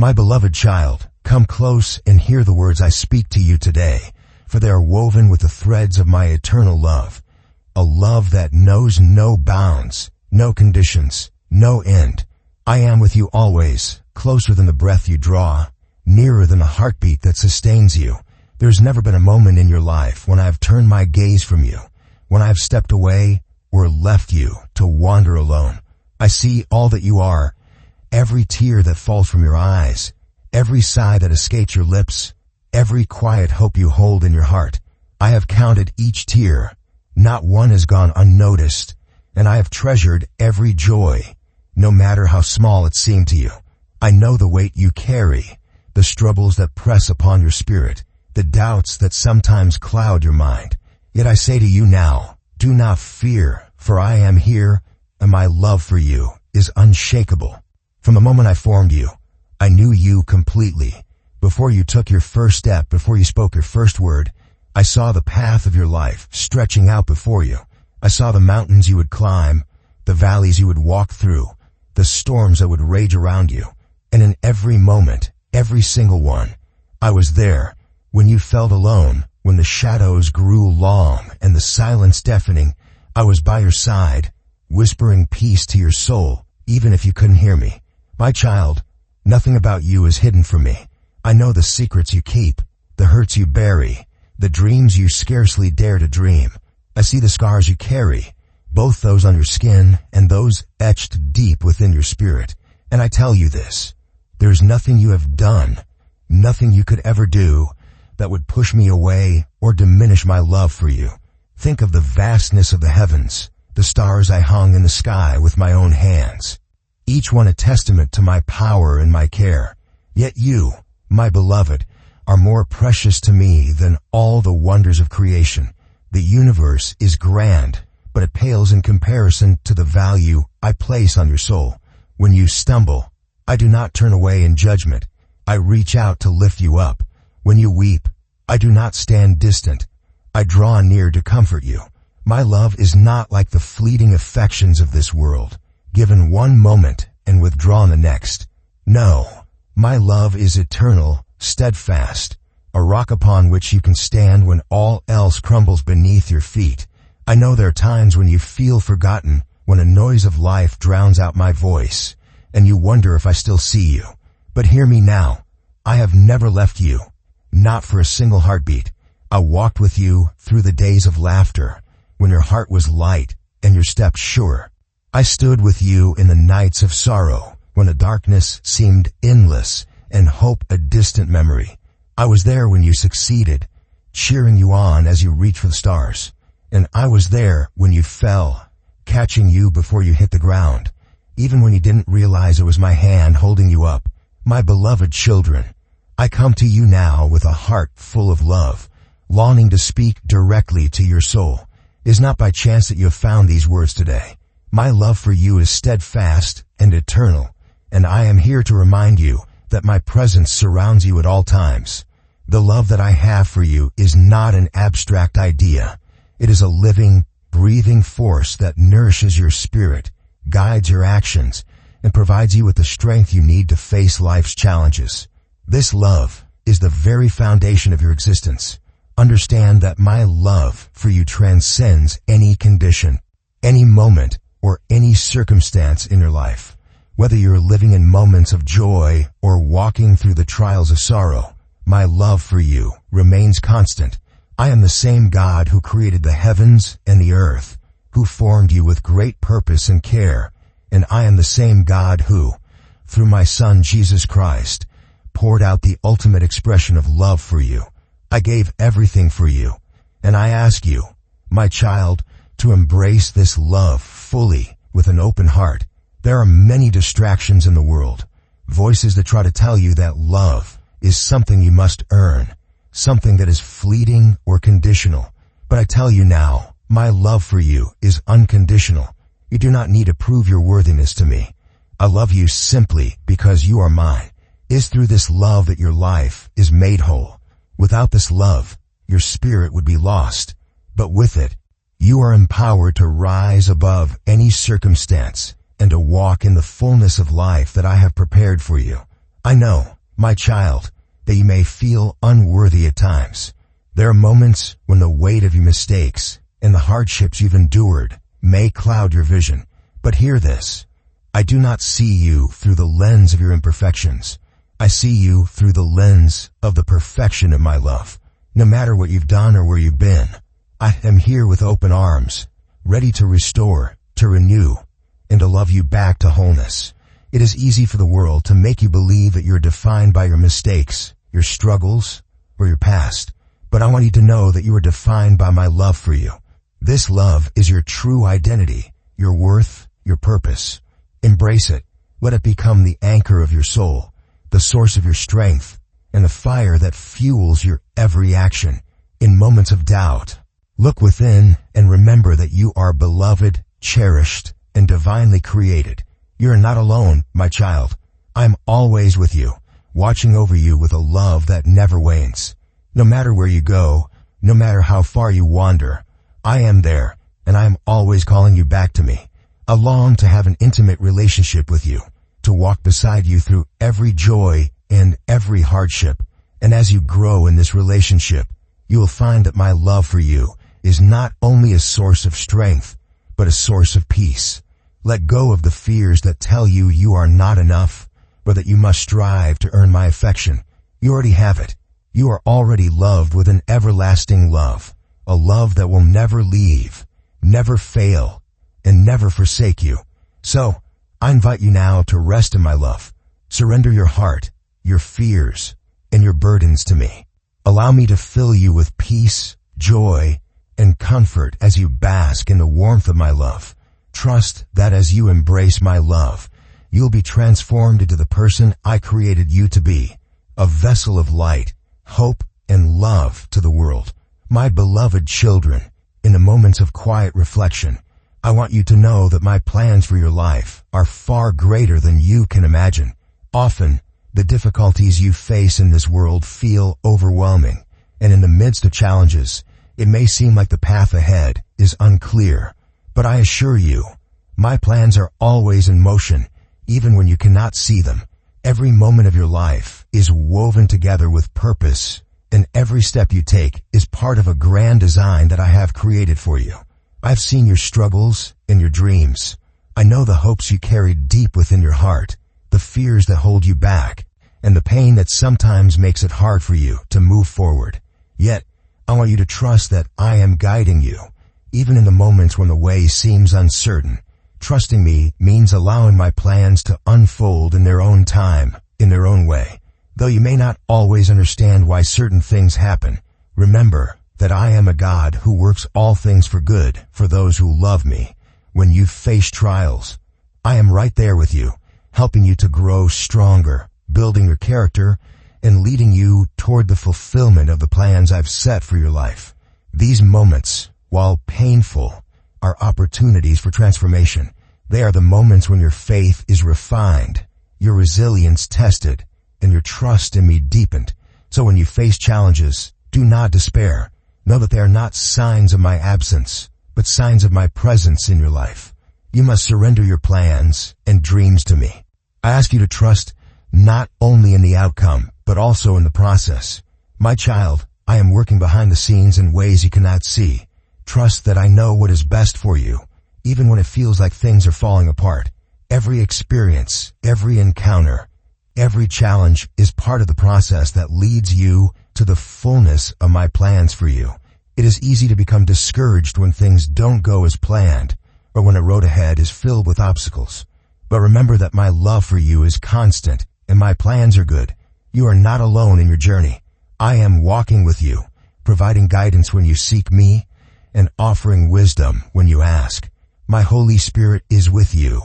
My beloved child, come close and hear the words I speak to you today, for they are woven with the threads of my eternal love, a love that knows no bounds, no conditions, no end. I am with you always, closer than the breath you draw, nearer than the heartbeat that sustains you. There's never been a moment in your life when I have turned my gaze from you, when I have stepped away or left you to wander alone. I see all that you are, every tear that falls from your eyes, every sigh that escapes your lips, every quiet hope you hold in your heart. I have counted each tear. Not one has gone unnoticed, and I have treasured every joy, no matter how small it seemed to you. I know the weight you carry, the struggles that press upon your spirit, the doubts that sometimes cloud your mind. Yet I say to you now, do not fear, for I am here, and my love for you is unshakable. From the moment I formed you, I knew you completely. Before you took your first step, before you spoke your first word, I saw the path of your life stretching out before you. I saw the mountains you would climb, the valleys you would walk through, the storms that would rage around you. And in every moment, every single one, I was there. When you felt alone, when the shadows grew long and the silence deafening, I was by your side, whispering peace to your soul, even if you couldn't hear me. My child, nothing about you is hidden from me. I know the secrets you keep, the hurts you bury, the dreams you scarcely dare to dream. I see the scars you carry, both those on your skin and those etched deep within your spirit. And I tell you this, there's nothing you have done, nothing you could ever do, that would push me away or diminish my love for you. Think of the vastness of the heavens, the stars I hung in the sky with my own hands, each one a testament to my power and my care. Yet you, my beloved, are more precious to me than all the wonders of creation. The universe is grand, but it pales in comparison to the value I place on your soul. When you stumble, I do not turn away in judgment. I reach out to lift you up. When you weep, I do not stand distant. I draw near to comfort you. My love is not like the fleeting affections of this world, given one moment and withdrawn the next. No, my love is eternal, steadfast, a rock upon which you can stand when all else crumbles beneath your feet. I know there are times when you feel forgotten, when a noise of life drowns out my voice, and you wonder if I still see you. But hear me now. I have never left you, not for a single heartbeat. I walked with you through the days of laughter, when your heart was light and your steps sure. I stood with you in the nights of sorrow, when the darkness seemed endless and hope a distant memory. I was there when you succeeded, cheering you on as you reached for the stars. And I was there when you fell, catching you before you hit the ground, even when you didn't realize it was my hand holding you up. My beloved children, I come to you now with a heart full of love, longing to speak directly to your soul. It is not by chance that you have found these words today. My love for you is steadfast and eternal, and I am here to remind you that my presence surrounds you at all times. The love that I have for you is not an abstract idea. It is a living, breathing force that nourishes your spirit, guides your actions, and provides you with the strength you need to face life's challenges. This love is the very foundation of your existence. Understand that my love for you transcends any condition, any moment, or any circumstance in your life. Whether you're living in moments of joy or walking through the trials of sorrow, my love for you remains constant. I am the same God who created the heavens and the earth, who formed you with great purpose and care, and I am the same God who, through my Son Jesus Christ, poured out the ultimate expression of love for you. I gave everything for you, and I ask you, my child, to embrace this love fully with an open heart. There are many distractions in the world, voices that try to tell you that love is something you must earn, something that is fleeting or conditional. But I tell you now, my love for you is unconditional. You do not need to prove your worthiness to me. I love you simply because you are mine. It is through this love that your life is made whole. Without this love, your spirit would be lost. But with it, you are empowered to rise above any circumstance and to walk in the fullness of life that I have prepared for you. I know my child, that you may feel unworthy at times. There are moments when the weight of your mistakes and the hardships you've endured may cloud your vision. But hear this. I do not see you through the lens of your imperfections. I see you through the lens of the perfection of my love. No matter what you've done or where you've been, I am here with open arms, ready to restore, to renew, and to love you back to wholeness. It is easy for the world to make you believe that you're defined by your mistakes, your struggles, or your past. But I want you to know that you are defined by my love for you. This love is your true identity, your worth, your purpose. Embrace it. Let it become the anchor of your soul, the source of your strength, and the fire that fuels your every action. In moments of doubt, look within and remember that you are beloved, cherished, and divinely created. You are not alone, my child. I am always with you, watching over you with a love that never wanes. No matter where you go, no matter how far you wander, I am there, and I am always calling you back to me. I long to have an intimate relationship with you, to walk beside you through every joy and every hardship. And as you grow in this relationship, you will find that my love for you is not only a source of strength, but a source of peace. Let go of the fears that tell you you are not enough, or that you must strive to earn my affection. You already have it. You are already loved with an everlasting love, a love that will never leave, never fail, and never forsake you. So, I invite you now to rest in my love. Surrender your heart, your fears, and your burdens to me. Allow me to fill you with peace, joy, and comfort as you bask in the warmth of my love. Trust that as you embrace my love, you'll be transformed into the person I created you to be, a vessel of light, hope, and love to the world. My beloved children, in the moments of quiet reflection, I want you to know that my plans for your life are far greater than you can imagine. Often, the difficulties you face in this world feel overwhelming, and in the midst of challenges, it may seem like the path ahead is unclear. But I assure you, my plans are always in motion, even when you cannot see them. Every moment of your life is woven together with purpose, and every step you take is part of a grand design that I have created for you. I've seen your struggles and your dreams. I know the hopes you carry deep within your heart, the fears that hold you back, and the pain that sometimes makes it hard for you to move forward. Yet, I want you to trust that I am guiding you, even in the moments when the way seems uncertain. Trusting me means allowing my plans to unfold in their own time, in their own way. Though you may not always understand why certain things happen, remember that I am a God who works all things for good for those who love me. When you face trials, I am right there with you, helping you to grow stronger, building your character, and leading you toward the fulfillment of the plans I've set for your life. These moments, while painful, are opportunities for transformation. They are the moments when your faith is refined, your resilience tested, and your trust in me deepened. So when you face challenges, do not despair. Know that they are not signs of my absence, but signs of my presence in your life. You must surrender your plans and dreams to me. I ask you to trust not only in the outcome, but also in the process. My child, I am working behind the scenes in ways you cannot see. Trust that I know what is best for you, even when it feels like things are falling apart. Every experience, every encounter, every challenge is part of the process that leads you to the fullness of my plans for you. It is easy to become discouraged when things don't go as planned, or when a road ahead is filled with obstacles. But remember that my love for you is constant, and my plans are good. You are not alone in your journey. I am walking with you, providing guidance when you seek me, and offering wisdom when you ask. My Holy Spirit is with you,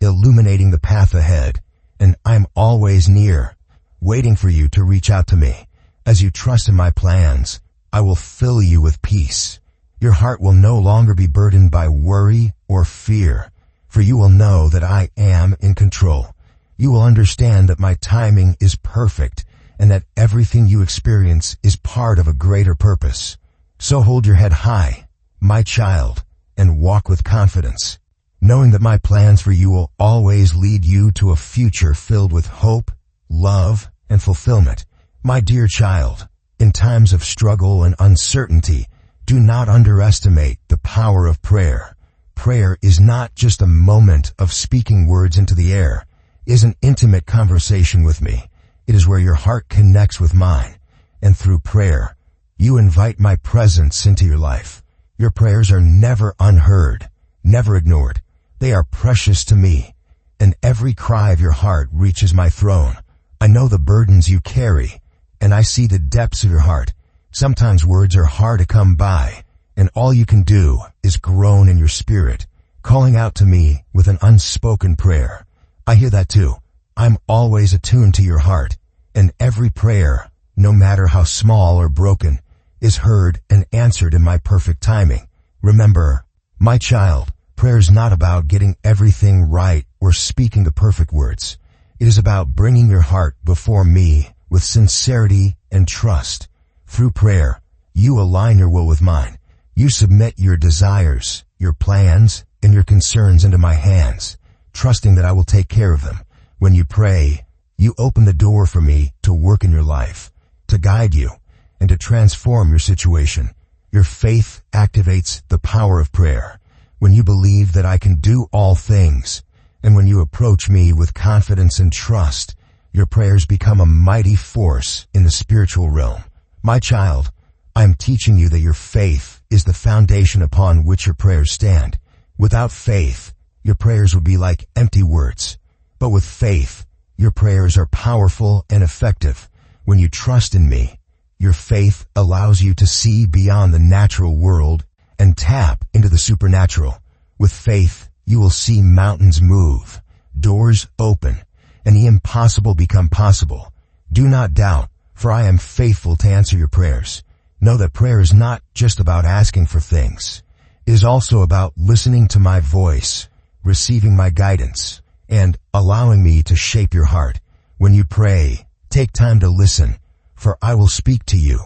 illuminating the path ahead, and I'm always near, waiting for you to reach out to me. As you trust in my plans, I will fill you with peace. Your heart will no longer be burdened by worry or fear, for you will know that I am in control. You will understand that my timing is perfect, and that everything you experience is part of a greater purpose. So hold your head high, my child, and walk with confidence, knowing that my plans for you will always lead you to a future filled with hope, love, and fulfillment. My dear child, in times of struggle and uncertainty, do not underestimate the power of prayer. Prayer is not just a moment of speaking words into the air. It is an intimate conversation with me. It is where your heart connects with mine. And through prayer, you invite my presence into your life. Your prayers are never unheard, never ignored. They are precious to me, and every cry of your heart reaches my throne. I know the burdens you carry, and I see the depths of your heart. Sometimes words are hard to come by, and all you can do is groan in your spirit, calling out to me with an unspoken prayer. I hear that too. I'm always attuned to your heart, and every prayer, no matter how small or broken, is heard and answered in my perfect timing. Remember, my child, prayer is not about getting everything right or speaking the perfect words. It is about bringing your heart before me with sincerity and trust. Through prayer, you align your will with mine. You submit your desires, your plans, and your concerns into my hands, trusting that I will take care of them. When you pray, you open the door for me to work in your life, to guide you, and to transform your situation. Your faith activates the power of prayer. When you believe that I can do all things, and when you approach me with confidence and trust, your prayers become a mighty force in the spiritual realm. My child, I am teaching you that your faith is the foundation upon which your prayers stand. Without faith, your prayers would be like empty words. But with faith, your prayers are powerful and effective. When you trust in me, your faith allows you to see beyond the natural world and tap into the supernatural. With faith, you will see mountains move, doors open, and the impossible become possible. Do not doubt, for I am faithful to answer your prayers. Know that prayer is not just about asking for things. It is also about listening to my voice, receiving my guidance, and allowing me to shape your heart. When you pray, take time to listen, for I will speak to you,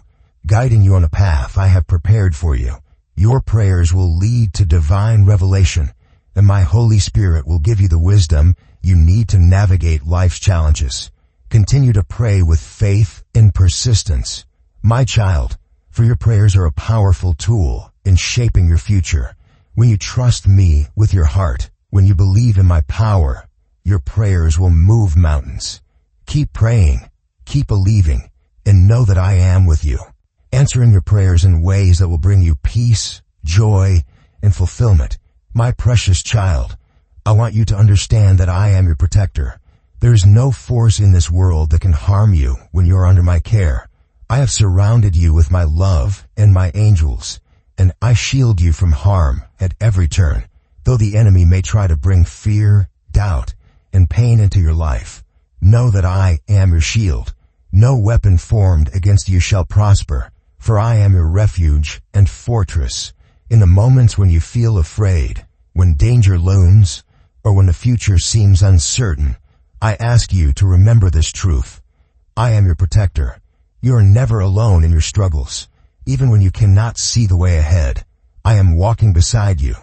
guiding you on a path I have prepared for you. Your prayers will lead to divine revelation, and my Holy Spirit will give you the wisdom you need to navigate life's challenges. Continue to pray with faith and persistence. My child, for your prayers are a powerful tool in shaping your future. When you trust me with your heart, when you believe in my power, your prayers will move mountains. Keep praying, keep believing, and know that I am with you, answering your prayers in ways that will bring you peace, joy, and fulfillment. My precious child, I want you to understand that I am your protector. There is no force in this world that can harm you when you are under my care. I have surrounded you with my love and my angels, and I shield you from harm at every turn. Though the enemy may try to bring fear, doubt, and pain into your life, know that I am your shield. No weapon formed against you shall prosper, for I am your refuge and fortress. In the moments when you feel afraid, when danger looms, or when the future seems uncertain, I ask you to remember this truth. I am your protector. You are never alone in your struggles. Even when you cannot see the way ahead, I am walking beside you,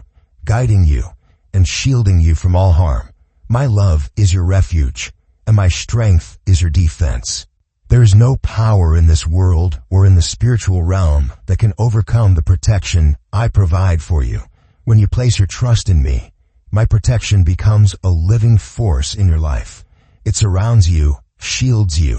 guiding you, and shielding you from all harm. My love is your refuge, and my strength is your defense. There is no power in this world or in the spiritual realm that can overcome the protection I provide for you. When you place your trust in me, my protection becomes a living force in your life. It surrounds you, shields you,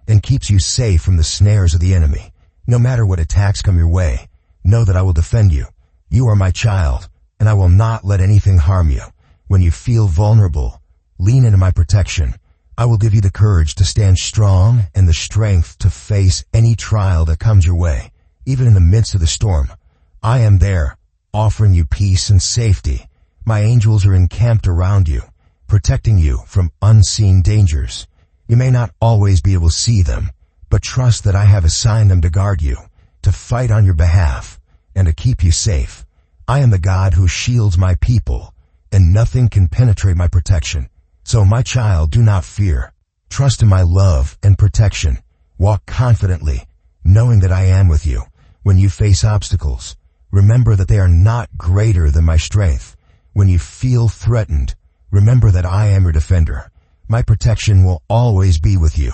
and keeps you safe from the snares of the enemy. No matter what attacks come your way, know that I will defend you. You are my child, and I will not let anything harm you. When you feel vulnerable, lean into my protection. I will give you the courage to stand strong and the strength to face any trial that comes your way. Even in the midst of the storm, I am there, offering you peace and safety. My angels are encamped around you, protecting you from unseen dangers. You may not always be able to see them, but trust that I have assigned them to guard you, to fight on your behalf, and to keep you safe. I am the God who shields my people, and nothing can penetrate my protection. So my child, do not fear. Trust in my love and protection. Walk confidently, knowing that I am with you. When you face obstacles, remember that they are not greater than my strength. When you feel threatened, remember that I am your defender. My protection will always be with you,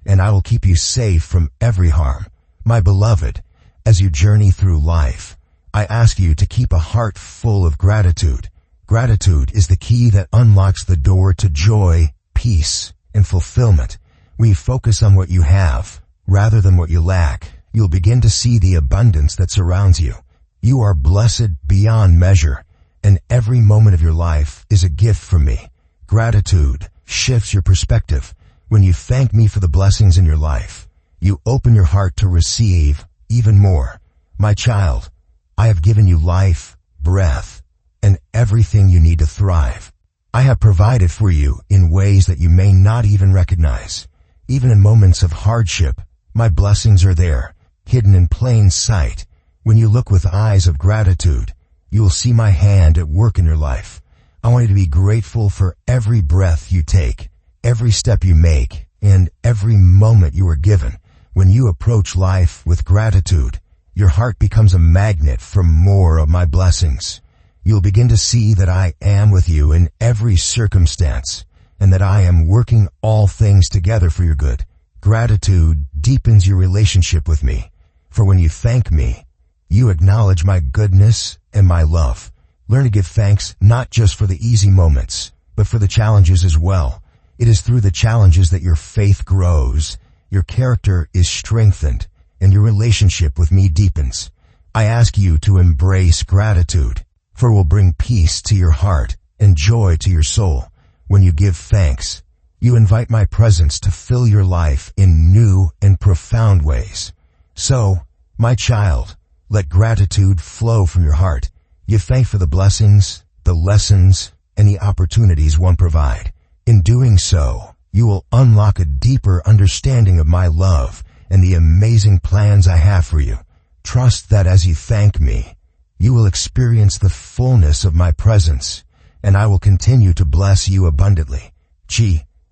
and I will keep you safe from every harm. My beloved, as you journey through life, I ask you to keep a heart full of gratitude. Gratitude is the key that unlocks the door to joy, peace, and fulfillment. When you focus on what you have, rather than what you lack, you'll begin to see the abundance that surrounds you. You are blessed beyond measure, and every moment of your life is a gift from me. Gratitude shifts your perspective. When you thank me for the blessings in your life, you open your heart to receive even more. My child, I have given you life, breath, and everything you need to thrive. I have provided for you in ways that you may not even recognize. Even in moments of hardship, my blessings are there, hidden in plain sight. When you look with eyes of gratitude, you will see my hand at work in your life. I want you to be grateful for every breath you take, every step you make, and every moment you are given. When you approach life with gratitude, your heart becomes a magnet for more of my blessings. You'll begin to see that I am with you in every circumstance, and that I am working all things together for your good. Gratitude deepens your relationship with me, for when you thank me, you acknowledge my goodness and my love. Learn to give thanks not just for the easy moments, but for the challenges as well. It is through the challenges that your faith grows, your character is strengthened, and your relationship with me deepens. I ask you to embrace gratitude, for it will bring peace to your heart and joy to your soul. When you give thanks, you invite my presence to fill your life in new and profound ways. So, my child, let gratitude flow from your heart. Give thanks for the blessings, the lessons, and the opportunities one provide. In doing so, you will unlock a deeper understanding of my love and the amazing plans I have for you. Trust that as you thank me, you will experience the fullness of my presence, and I will continue to bless you abundantly.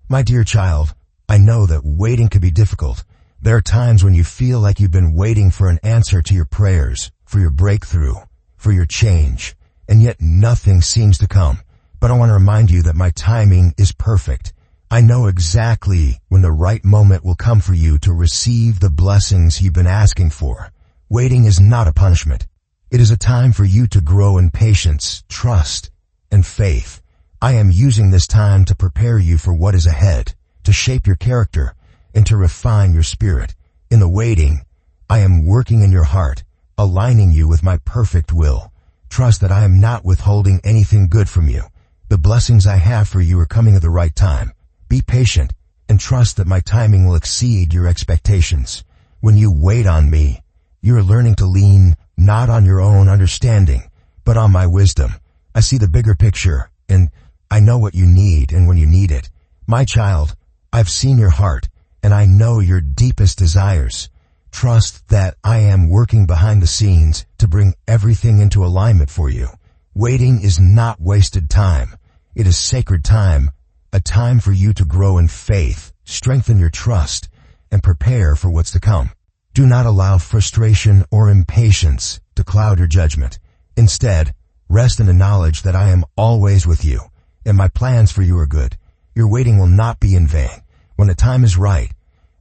My dear child, I know that waiting can be difficult. There are times when you feel like you've been waiting for an answer to your prayers, for your breakthrough, for your change, and yet nothing seems to come. But I want to remind you that my timing is perfect. I know exactly when the right moment will come for you to receive the blessings you've been asking for. Waiting is not a punishment. It is a time for you to grow in patience, trust, and faith. I am using this time to prepare you for what is ahead, to shape your character, and to refine your spirit. In the waiting, I am working in your heart, aligning you with my perfect will. Trust that I am not withholding anything good from you. The blessings I have for you are coming at the right time. Be patient and trust that my timing will exceed your expectations. When you wait on me, you are learning to lean not on your own understanding, but on my wisdom. I see the bigger picture, and I know what you need and when you need it. My child, I've seen your heart, and I know your deepest desires. Trust that I am working behind the scenes to bring everything into alignment for you. Waiting is not wasted time. It is sacred time, a time for you to grow in faith, strengthen your trust, and prepare for what's to come. Do not allow frustration or impatience to cloud your judgment. Instead, rest in the knowledge that I am always with you, and my plans for you are good. Your waiting will not be in vain. When the time is right,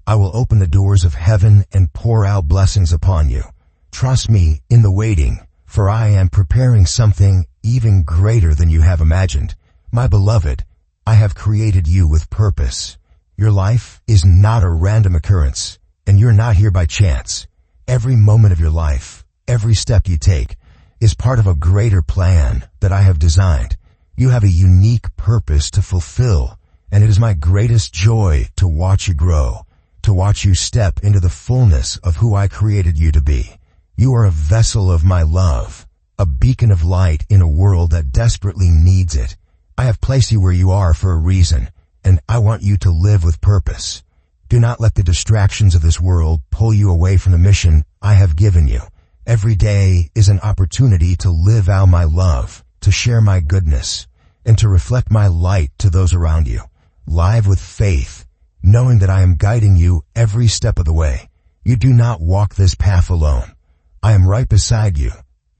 I will open the doors of heaven and pour out blessings upon you. Trust me in the waiting, for I am preparing something even greater than you have imagined. My beloved, I have created you with purpose. Your life is not a random occurrence, and you're not here by chance. Every moment of your life, every step you take, is part of a greater plan that I have designed. You have a unique purpose to fulfill, and it is my greatest joy to watch you grow, to watch you step into the fullness of who I created you to be. You are a vessel of my love, a beacon of light in a world that desperately needs it. I have placed you where you are for a reason, and I want you to live with purpose. Do not let the distractions of this world pull you away from the mission I have given you. Every day is an opportunity to live out my love, to share my goodness, and to reflect my light to those around you. Live with faith, knowing that I am guiding you every step of the way. You do not walk this path alone. I am right beside you,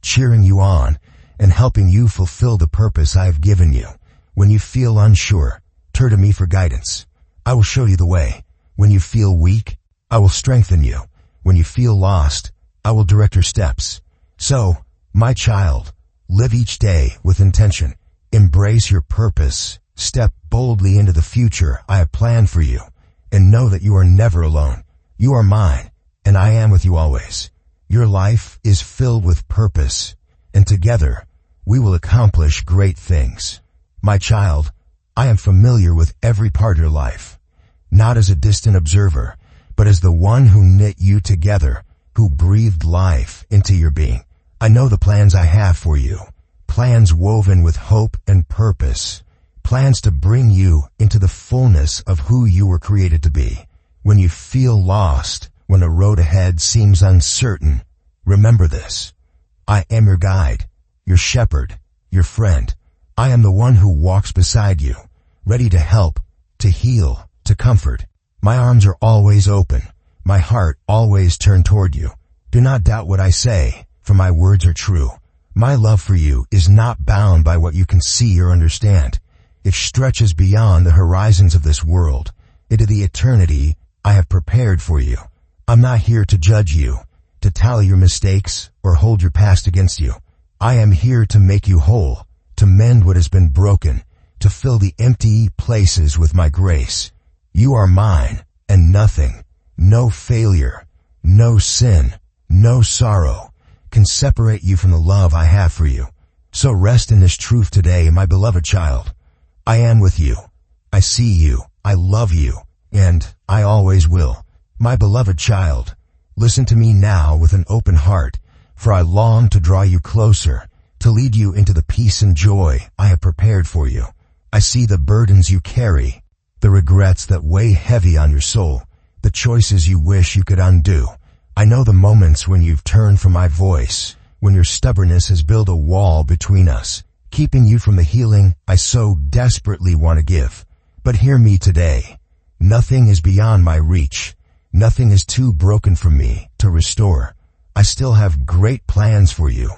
cheering you on, and helping you fulfill the purpose I have given you. When you feel unsure, turn to me for guidance. I will show you the way. When you feel weak, I will strengthen you. When you feel lost, I will direct your steps. So, my child, live each day with intention. Embrace your purpose. Step boldly into the future I have planned for you. And know that you are never alone. You are mine, and I am with you always. Your life is filled with purpose, and together we will accomplish great things. My child, I am familiar with every part of your life, not as a distant observer, but as the one who knit you together, who breathed life into your being. I know the plans I have for you, plans woven with hope and purpose, plans to bring you into the fullness of who you were created to be. When you feel lost, when the road ahead seems uncertain, remember this. I am your guide, your shepherd, your friend. I am the one who walks beside you, ready to help, to heal, to comfort. My arms are always open, my heart always turned toward you. Do not doubt what I say, for my words are true. My love for you is not bound by what you can see or understand. It stretches beyond the horizons of this world, into the eternity I have prepared for you. I'm not here to judge you, to tally your mistakes, or hold your past against you. I am here to make you whole, to mend what has been broken, to fill the empty places with my grace. You are mine, and nothing, no failure, no sin, no sorrow, can separate you from the love I have for you. So rest in this truth today, my beloved child. I am with you. I see you. I love you. And I always will. My beloved child, listen to me now with an open heart, for I long to draw you closer, to lead you into the peace and joy I have prepared for you. I see the burdens you carry, the regrets that weigh heavy on your soul, the choices you wish you could undo. I know the moments when you've turned from my voice, when your stubbornness has built a wall between us, keeping you from the healing I so desperately want to give. But hear me today. Nothing is beyond my reach. Nothing is too broken for me to restore. I still have great plans for you,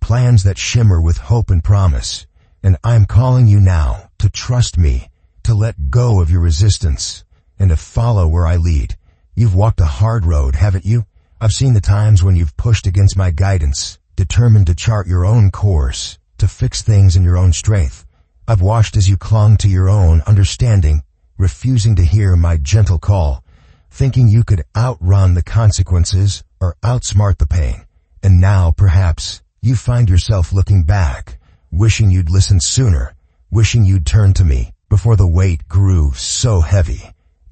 plans that shimmer with hope and promise. And I'm calling you now to trust me, to let go of your resistance, and to follow where I lead. You've walked a hard road, haven't you? I've seen the times when you've pushed against my guidance, determined to chart your own course, to fix things in your own strength. I've watched as you clung to your own understanding, refusing to hear my gentle call, thinking you could outrun the consequences or outsmart the pain. And now, perhaps, you find yourself looking back, wishing you'd listened sooner, wishing you'd turned to me before the weight grew so heavy.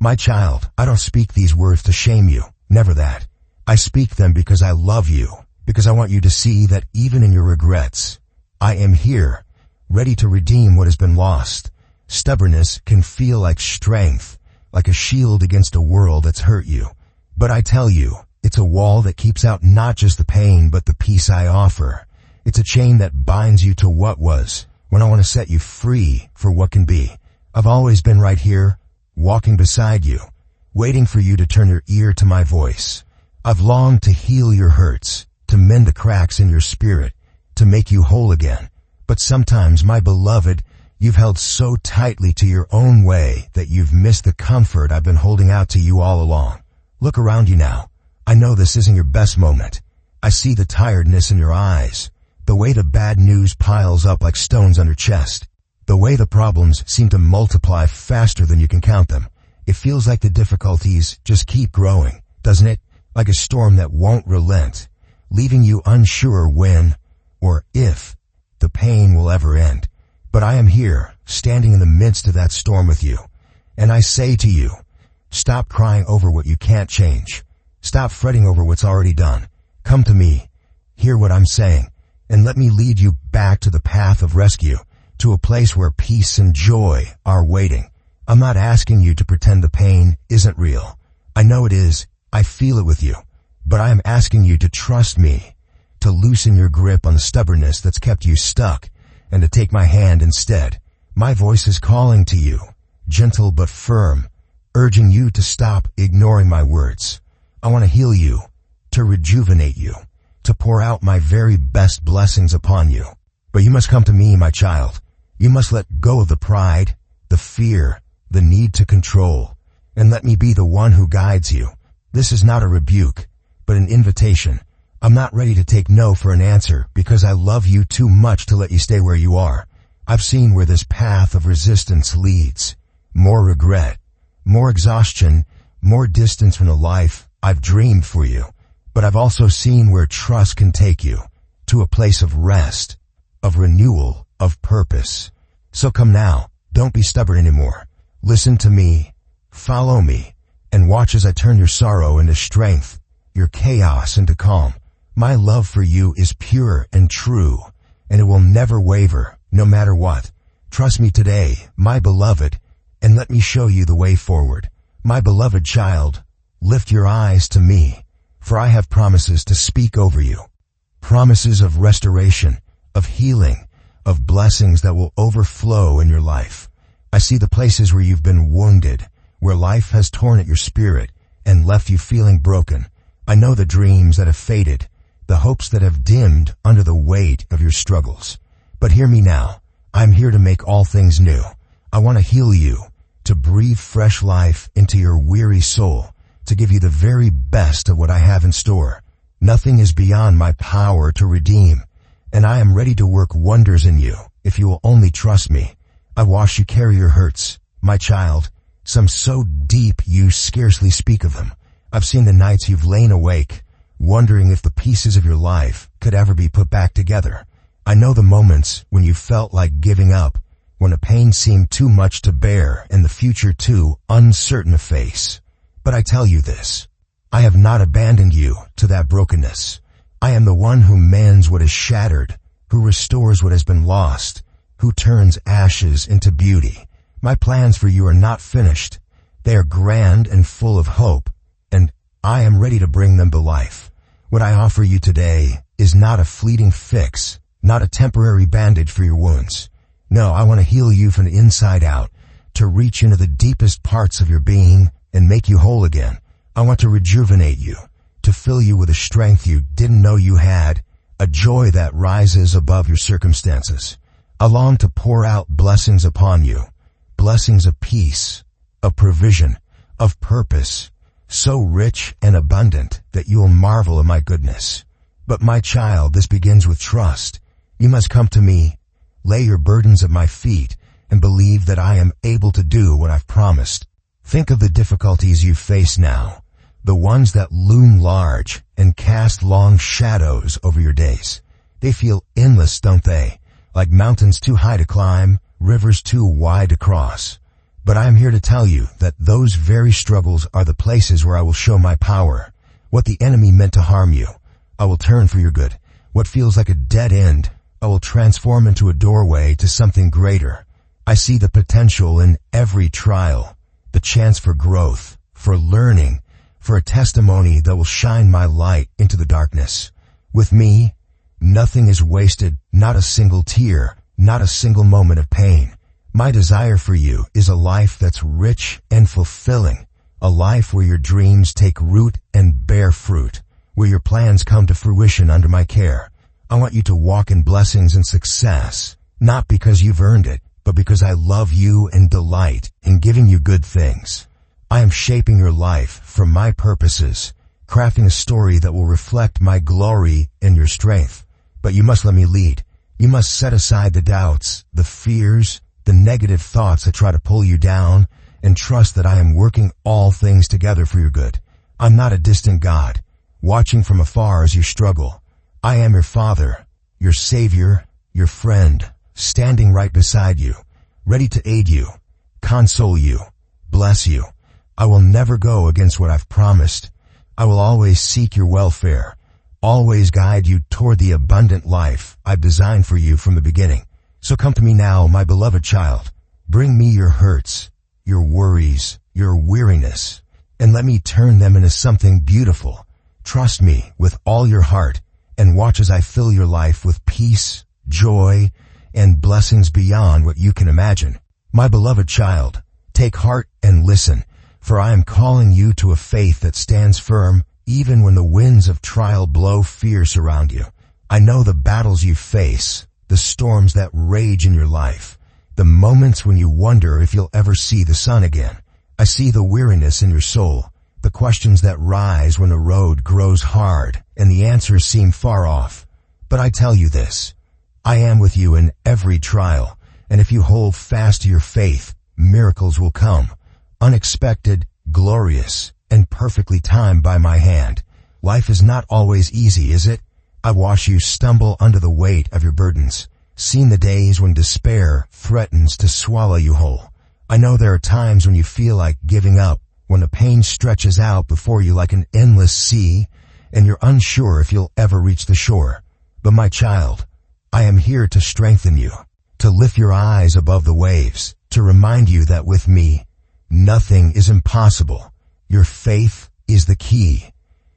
My child, I don't speak these words to shame you, never that. I speak them because I love you, because I want you to see that even in your regrets, I am here, ready to redeem what has been lost. Stubbornness can feel like strength, like a shield against a world that's hurt you. But I tell you, it's a wall that keeps out not just the pain, but the peace I offer. It's a chain that binds you to what was, when I want to set you free for what can be. I've always been right here, walking beside you, waiting for you to turn your ear to my voice. I've longed to heal your hurts, to mend the cracks in your spirit, to make you whole again. But sometimes, my beloved, you've held so tightly to your own way that you've missed the comfort I've been holding out to you all along. Look around you now. I know this isn't your best moment. I see the tiredness in your eyes, the way the bad news piles up like stones on your chest, the way the problems seem to multiply faster than you can count them. It feels like the difficulties just keep growing, doesn't it? Like a storm that won't relent, leaving you unsure when or if the pain will ever end. But I am here, standing in the midst of that storm with you. And I say to you, stop crying over what you can't change. Stop fretting over what's already done. Come to me, hear what I'm saying, and let me lead you back to the path of rescue, to a place where peace and joy are waiting. I'm not asking you to pretend the pain isn't real. I know it is. I feel it with you. But I am asking you to trust me, to loosen your grip on the stubbornness that's kept you stuck, and to take my hand instead. My voice is calling to you, gentle but firm, urging you to stop ignoring my words. I want to heal you, to rejuvenate you, to pour out my very best blessings upon you. But you must come to me, my child. You must let go of the pride, the fear, the need to control. and let me be the one who guides you. This is not a rebuke, but an invitation. I'm not ready to take no for an answer because I love you too much to let you stay where you are. I've seen where this path of resistance leads. More regret, more exhaustion, more distance from the life I've dreamed for you. But I've also seen where trust can take you to a place of rest, of renewal, of purpose. So come now, don't be stubborn anymore. Listen to me, follow me, and watch as I turn your sorrow into strength, your chaos into calm. My love for you is pure and true, and it will never waver, no matter what. Trust me today, my beloved, and let me show you the way forward. My beloved child, lift your eyes to me, for I have promises to speak over you. Promises of restoration, of healing, of blessings that will overflow in your life. I see the places where you've been wounded, where life has torn at your spirit and left you feeling broken. I know the dreams that have faded, the hopes that have dimmed under the weight of your struggles. But hear me now. I'm here to make all things new. I want to heal you, to breathe fresh life into your weary soul, to give you the very best of what I have in store. Nothing is beyond my power to redeem, and I am ready to work wonders in you if you will only trust me. I watched you carry your hurts, my child, some so deep you scarcely speak of them. I've seen the nights you've lain awake, wondering if the pieces of your life could ever be put back together. I know the moments when you felt like giving up, when the pain seemed too much to bear and the future too uncertain to face. But I tell you this, I have not abandoned you to that brokenness. I am the one who mends what is shattered, who restores what has been lost, who turns ashes into beauty. My plans for you are not finished. They are grand and full of hope, and I am ready to bring them to life. What I offer you today is not a fleeting fix, not a temporary bandage for your wounds. No, I want to heal you from the inside out, to reach into the deepest parts of your being and make you whole again. I want to rejuvenate you, to fill you with a strength you didn't know you had, a joy that rises above your circumstances. I long to pour out blessings upon you, blessings of peace, of provision, of purpose, so rich and abundant that you will marvel at my goodness. But my child, this begins with trust. You must come to me, lay your burdens at my feet, and believe that I am able to do what I've promised. Think of the difficulties you face now, the ones that loom large and cast long shadows over your days. They feel endless, don't they? Like mountains too high to climb, rivers too wide to cross. But I am here to tell you that those very struggles are the places where I will show my power. What the enemy meant to harm you, I will turn for your good. What feels like a dead end, I will transform into a doorway to something greater. I see the potential in every trial, the chance for growth, for learning, for a testimony that will shine my light into the darkness. With me, nothing is wasted, not a single tear, not a single moment of pain. My desire for you is a life that's rich and fulfilling, a life where your dreams take root and bear fruit, where your plans come to fruition under my care. I want you to walk in blessings and success, not because you've earned it, but because I love you and delight in giving you good things. I am shaping your life for my purposes, crafting a story that will reflect my glory and your strength. But you must let me lead. You must set aside the doubts, the fears, the negative thoughts that try to pull you down, and trust that I am working all things together for your good. I'm not a distant God, watching from afar as you struggle. I am your Father, your Savior, your friend, standing right beside you, ready to aid you, console you, bless you. I will never go against what I've promised. I will always seek your welfare, always guide you toward the abundant life I've designed for you from the beginning. So come to me now, my beloved child. Bring me your hurts, your worries, your weariness, and let me turn them into something beautiful. Trust me with all your heart, and watch as I fill your life with peace, joy, and blessings beyond what you can imagine. My beloved child, take heart and listen, for I am calling you to a faith that stands firm even when the winds of trial blow fierce around you. I know the battles you face, the storms that rage in your life, the moments when you wonder if you'll ever see the sun again. I see the weariness in your soul, the questions that rise when the road grows hard and the answers seem far off. But I tell you this, I am with you in every trial, and if you hold fast to your faith, miracles will come, unexpected, glorious, and perfectly timed by my hand. Life is not always easy, is it? I've watched you stumble under the weight of your burdens, seen the days when despair threatens to swallow you whole. I know there are times when you feel like giving up, when the pain stretches out before you like an endless sea, and you're unsure if you'll ever reach the shore. But my child, I am here to strengthen you, to lift your eyes above the waves, to remind you that with me, nothing is impossible. Your faith is the key.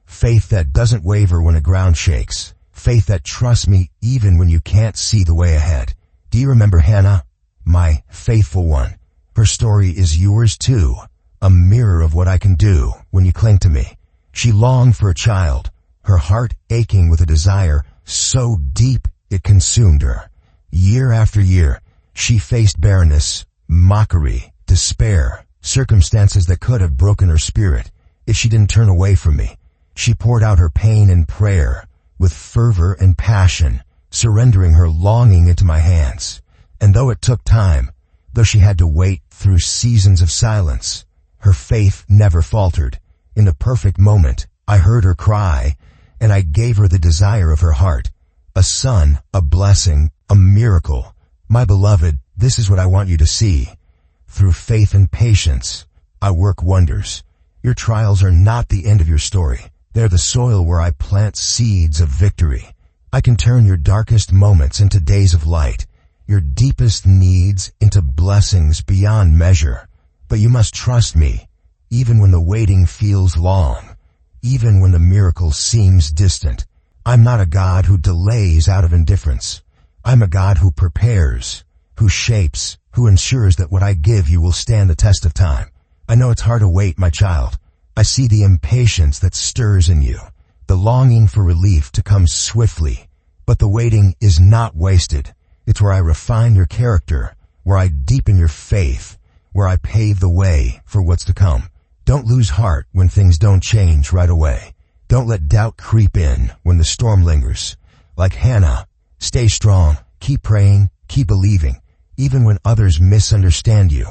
Faith that doesn't waver when the ground shakes. Faith that trusts me even when you can't see the way ahead. Do you remember Hannah, my faithful one? Her story is yours too, a mirror of what I can do when you cling to me. She longed for a child, her heart aching with a desire so deep it consumed her. Year after year, she faced barrenness, mockery, despair, circumstances that could have broken her spirit if she didn't turn away from me. She poured out her pain in prayer, with fervor and passion, surrendering her longing into my hands. And though it took time, though she had to wait through seasons of silence, her faith never faltered. In the perfect moment, I heard her cry, and I gave her the desire of her heart. A son, a blessing, a miracle. My beloved, this is what I want you to see. Through faith and patience, I work wonders. Your trials are not the end of your story. They're the soil where I plant seeds of victory. I can turn your darkest moments into days of light, your deepest needs into blessings beyond measure. But you must trust me, even when the waiting feels long, even when the miracle seems distant. I'm not a God who delays out of indifference. I'm a God who prepares, who shapes, who ensures that what I give you will stand the test of time. I know it's hard to wait, my child. I see the impatience that stirs in you, the longing for relief to come swiftly. But the waiting is not wasted. It's where I refine your character, where I deepen your faith, where I pave the way for what's to come. Don't lose heart when things don't change right away. Don't let doubt creep in when the storm lingers. Like Hannah, stay strong, keep praying, keep believing, even when others misunderstand you,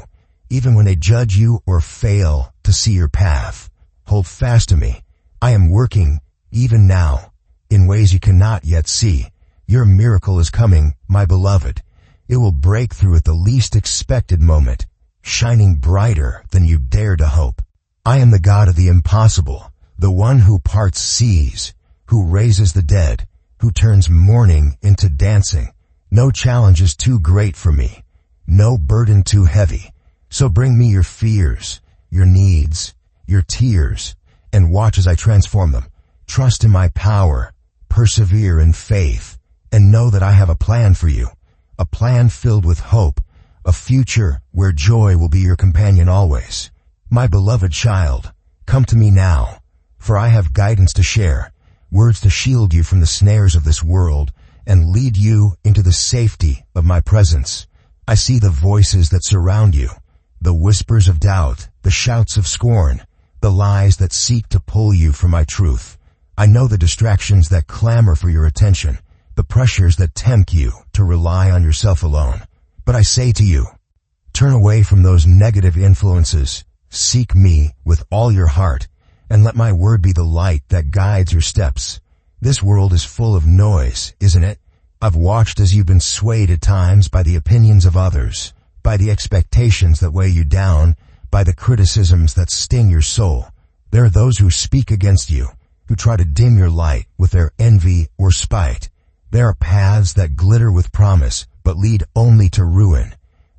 even when they judge you or fail to see your path. Hold fast to me. I am working, even now, in ways you cannot yet see. Your miracle is coming, my beloved. It will break through at the least expected moment, shining brighter than you dare to hope. I am the God of the impossible, the one who parts seas, who raises the dead, who turns mourning into dancing. No challenge is too great for me, no burden too heavy. So bring me your fears, your needs, your tears, and watch as I transform them. Trust in my power, persevere in faith, and know that I have a plan for you, a plan filled with hope, a future where joy will be your companion always. My beloved child, come to me now, for I have guidance to share, words to shield you from the snares of this world and lead you into the safety of my presence. I see the voices that surround you, the whispers of doubt, the shouts of scorn, the lies that seek to pull you from my truth. I know the distractions that clamor for your attention, the pressures that tempt you to rely on yourself alone. But I say to you, turn away from those negative influences, seek me with all your heart, and let my word be the light that guides your steps. This world is full of noise, isn't it? I've watched as you've been swayed at times by the opinions of others, by the expectations that weigh you down, by the criticisms that sting your soul. There are those who speak against you, who try to dim your light with their envy or spite. There are paths that glitter with promise, but lead only to ruin.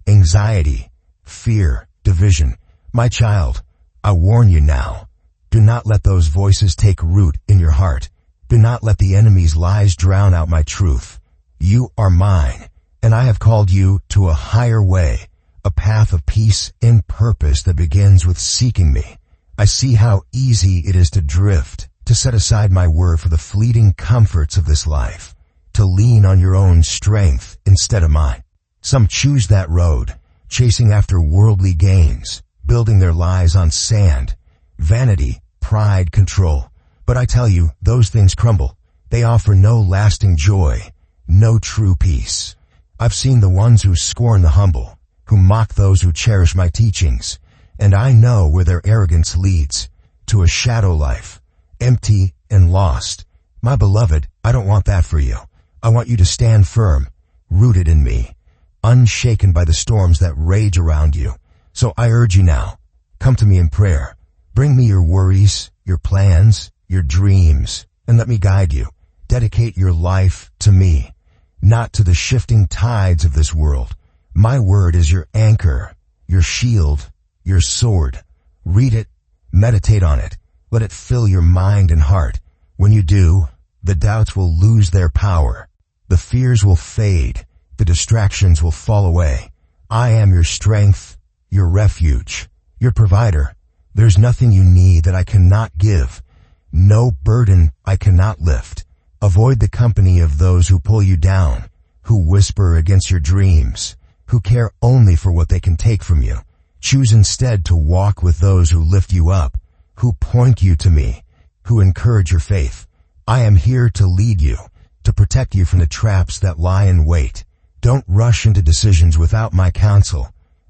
Anxiety, fear, division. My child, I warn you now. Do not let those voices take root in your heart. Do not let the enemy's lies drown out my truth. You are mine, and I have called you to a higher way, a path of peace and purpose that begins with seeking me. I see how easy it is to drift, to set aside my word for the fleeting comforts of this life, to lean on your own strength instead of mine. Some choose that road, chasing after worldly gains, building their lives on sand, vanity, pride, control. But I tell you, those things crumble. They offer no lasting joy, no true peace. I've seen the ones who scorn the humble, who mock those who cherish my teachings, and I know where their arrogance leads, to a shadow life, empty and lost. My beloved, I don't want that for you. I want you to stand firm, rooted in me, unshaken by the storms that rage around you. So I urge you now, come to me in prayer. Bring me your worries, your plans, your dreams, and let me guide you. Dedicate your life to me, not to the shifting tides of this world. My word is your anchor, your shield, your sword. Read it, meditate on it. Let it fill your mind and heart. When you do, the doubts will lose their power. The fears will fade. The distractions will fall away. I am your strength, your refuge, your provider. There's nothing you need that I cannot give. No burden I cannot lift. Avoid the company of those who pull you down, who whisper against your dreams, who care only for what they can take from you. Choose instead to walk with those who lift you up, who point you to me, who encourage your faith. I am here to lead you, to protect you from the traps that lie in wait. Don't rush into decisions without my counsel.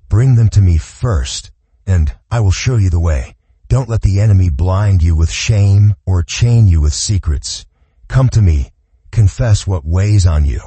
Bring them to me first, and I will show you the way. Don't let the enemy blind you with shame or chain you with secrets. Come to me, confess what weighs on you,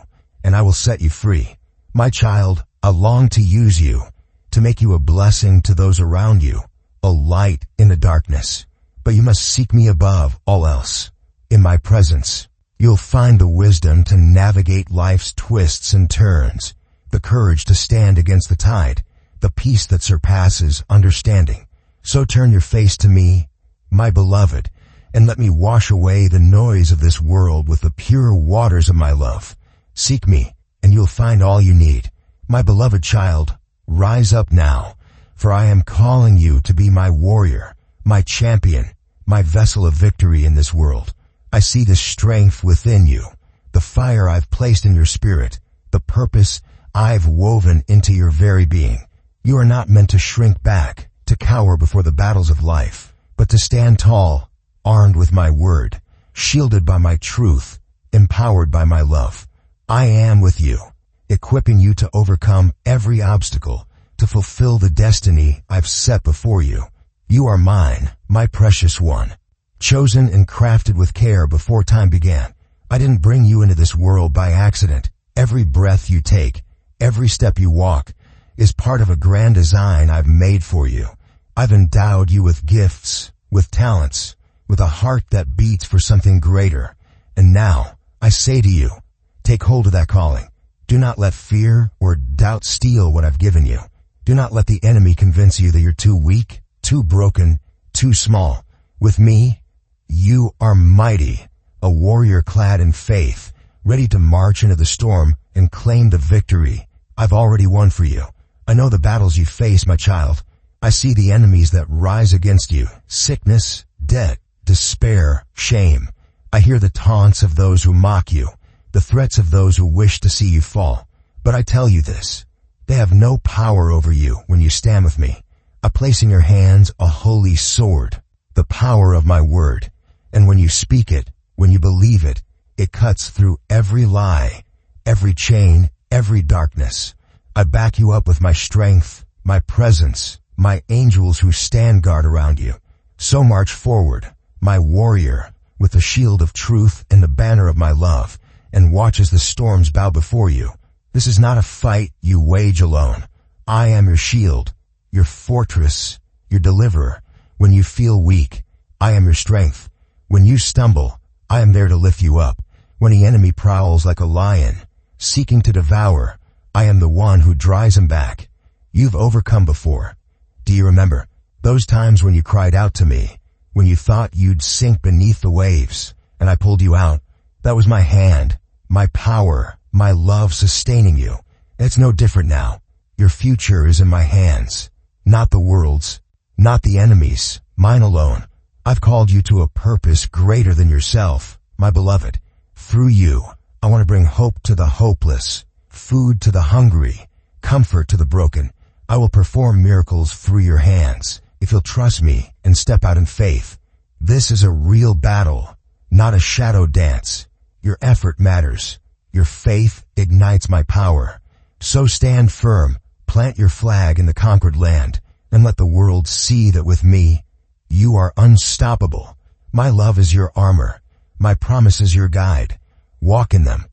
and I will set you free. My child, I long to use you, to make you a blessing to those around you, a light in the darkness. But you must seek me above all else. In my presence, you'll find the wisdom to navigate life's twists and turns, the courage to stand against the tide, the peace that surpasses understanding. So turn your face to me, my beloved, and let me wash away the noise of this world with the pure waters of my love. Seek me, and you'll find all you need. My beloved child, rise up now, for I am calling you to be my warrior, my champion, my vessel of victory in this world. I see the strength within you, the fire I've placed in your spirit, the purpose I've woven into your very being. You are not meant to shrink back, to cower before the battles of life, but to stand tall, armed with my word, shielded by my truth, empowered by my love. I am with you, equipping you to overcome every obstacle, to fulfill the destiny I've set before you. You are mine, my precious one, chosen and crafted with care before time began. I didn't bring you into this world by accident. Every breath you take, every step you walk, is part of a grand design I've made for you. I've endowed you with gifts, with talents, with a heart that beats for something greater. And now, I say to you, take hold of that calling. Do not let fear or doubt steal what I've given you. Do not let the enemy convince you that you're too weak, too broken, too small. With me, you are mighty, a warrior clad in faith, ready to march into the storm and claim the victory I've already won for you. I know the battles you face, my child. I see the enemies that rise against you, sickness, debt, despair, shame. I hear the taunts of those who mock you, the threats of those who wish to see you fall. But I tell you this, they have no power over you when you stand with me. I place in your hands a holy sword, the power of my word. And when you speak it, when you believe it, it cuts through every lie, every chain, every darkness. I back you up with my strength, my presence, my angels who stand guard around you. So march forward, my warrior, with the shield of truth and the banner of my love, and watch as the storms bow before you. This is not a fight you wage alone. I am your shield, your fortress, your deliverer. When you feel weak, I am your strength. When you stumble, I am there to lift you up. When the enemy prowls like a lion, seeking to devour, I am the one who drives him back. You've overcome before. Do you remember those times when you cried out to me, when you thought you'd sink beneath the waves, and I pulled you out? That was my hand, my power, my love sustaining you. It's no different now. Your future is in my hands, not the world's, not the enemy's, mine alone. I've called you to a purpose greater than yourself, my beloved. Through you, I want to bring hope to the hopeless, food to the hungry, comfort to the broken. I will perform miracles through your hands if you'll trust me and step out in faith. This is a real battle, not a shadow dance. Your effort matters. Your faith ignites my power. So stand firm, plant your flag in the conquered land, and let the world see that with me, you are unstoppable. My love is your armor. My promise is your guide. Walk in them,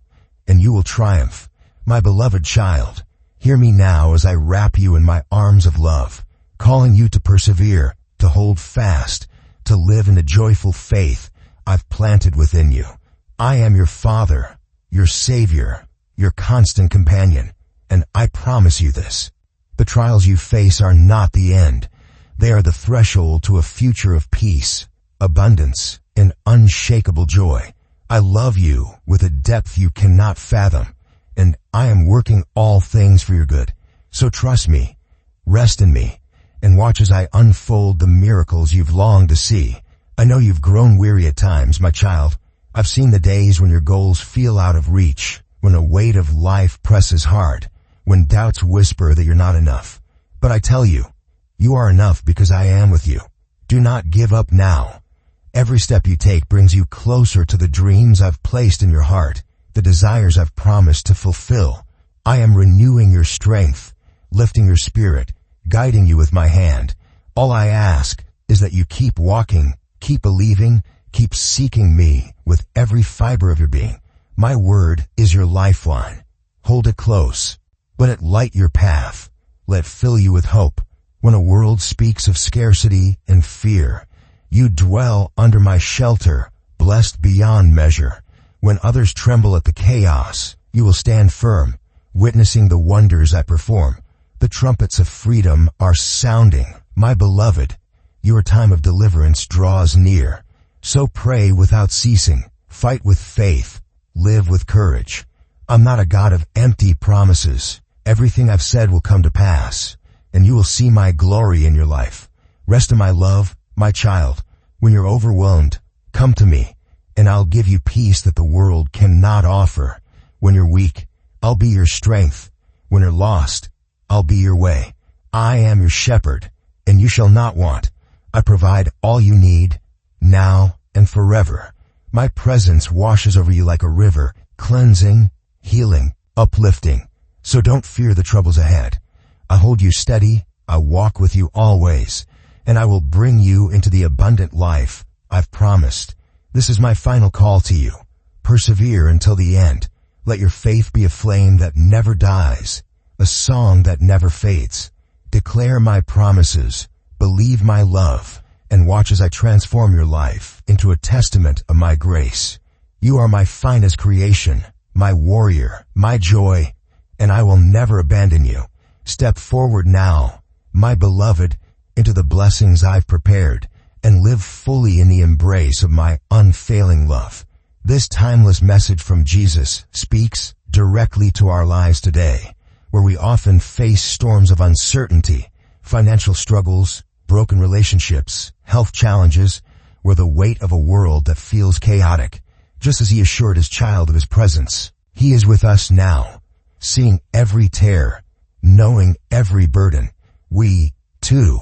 and you will triumph. My beloved child, hear me now as I wrap you in my arms of love, calling you to persevere, to hold fast, to live in a joyful faith I've planted within you. I am your Father, your Savior, your constant companion, and I promise you this. The trials you face are not the end. They are the threshold to a future of peace, abundance, and unshakable joy. I love you with a depth you cannot fathom, and I am working all things for your good. So trust me, rest in me, and watch as I unfold the miracles you've longed to see. I know you've grown weary at times, my child. I've seen the days when your goals feel out of reach, when the weight of life presses hard, when doubts whisper that you're not enough. But I tell you, you are enough because I am with you. Do not give up now. Every step you take brings you closer to the dreams I've placed in your heart, the desires I've promised to fulfill. I am renewing your strength, lifting your spirit, guiding you with my hand. All I ask is that you keep walking, keep believing, keep seeking me with every fiber of your being. My word is your lifeline. Hold it close. Let it light your path. Let it fill you with hope. When a world speaks of scarcity and fear, you dwell under my shelter, blessed beyond measure. When others tremble at the chaos, you will stand firm, witnessing the wonders I perform. The trumpets of freedom are sounding. My beloved, your time of deliverance draws near. So pray without ceasing, fight with faith, live with courage. I'm not a God of empty promises. Everything I've said will come to pass, and you will see my glory in your life. Rest in my love, my child. When you're overwhelmed, come to me, and I'll give you peace that the world cannot offer. When you're weak, I'll be your strength. When you're lost, I'll be your way. I am your shepherd, and you shall not want. I provide all you need, now and forever. My presence washes over you like a river, cleansing, healing, uplifting. So don't fear the troubles ahead. I hold you steady, I walk with you always, and I will bring you into the abundant life I've promised. This is my final call to you. Persevere until the end. Let your faith be a flame that never dies, a song that never fades. Declare my promises, believe my love, and watch as I transform your life into a testament of my grace. You are my finest creation, my warrior, my joy, and I will never abandon you. Step forward now, my beloved, into the blessings I've prepared, and live fully in the embrace of my unfailing love. This timeless message from Jesus speaks directly to our lives today, where we often face storms of uncertainty, financial struggles, broken relationships, health challenges, or the weight of a world that feels chaotic. Just as he assured his child of his presence, he is with us now, seeing every tear, knowing every burden. We, too,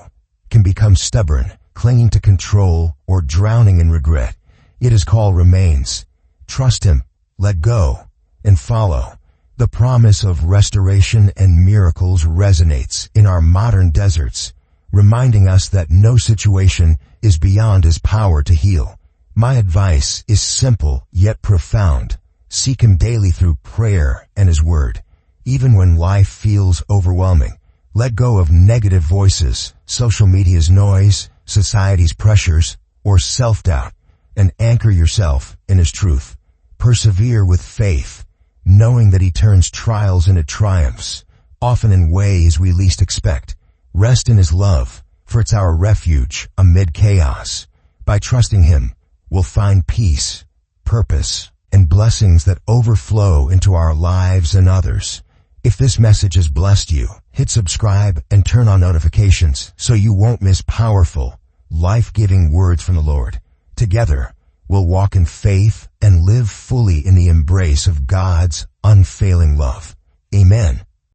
can become stubborn, clinging to control, or drowning in regret. Yet his call remains. Trust him, let go, and follow. The promise of restoration and miracles resonates in our modern deserts, reminding us that no situation is beyond his power to heal. My advice is simple yet profound. Seek him daily through prayer and his word. Even when life feels overwhelming, let go of negative voices, social media's noise, society's pressures, or self-doubt, and anchor yourself in his truth. Persevere with faith, knowing that he turns trials into triumphs, often in ways we least expect. Rest in his love, for it's our refuge amid chaos. By trusting him, we'll find peace, purpose, and blessings that overflow into our lives and others. If this message has blessed you, hit subscribe and turn on notifications so you won't miss powerful, life-giving words from the Lord. Together, we'll walk in faith and live fully in the embrace of God's unfailing love. Amen.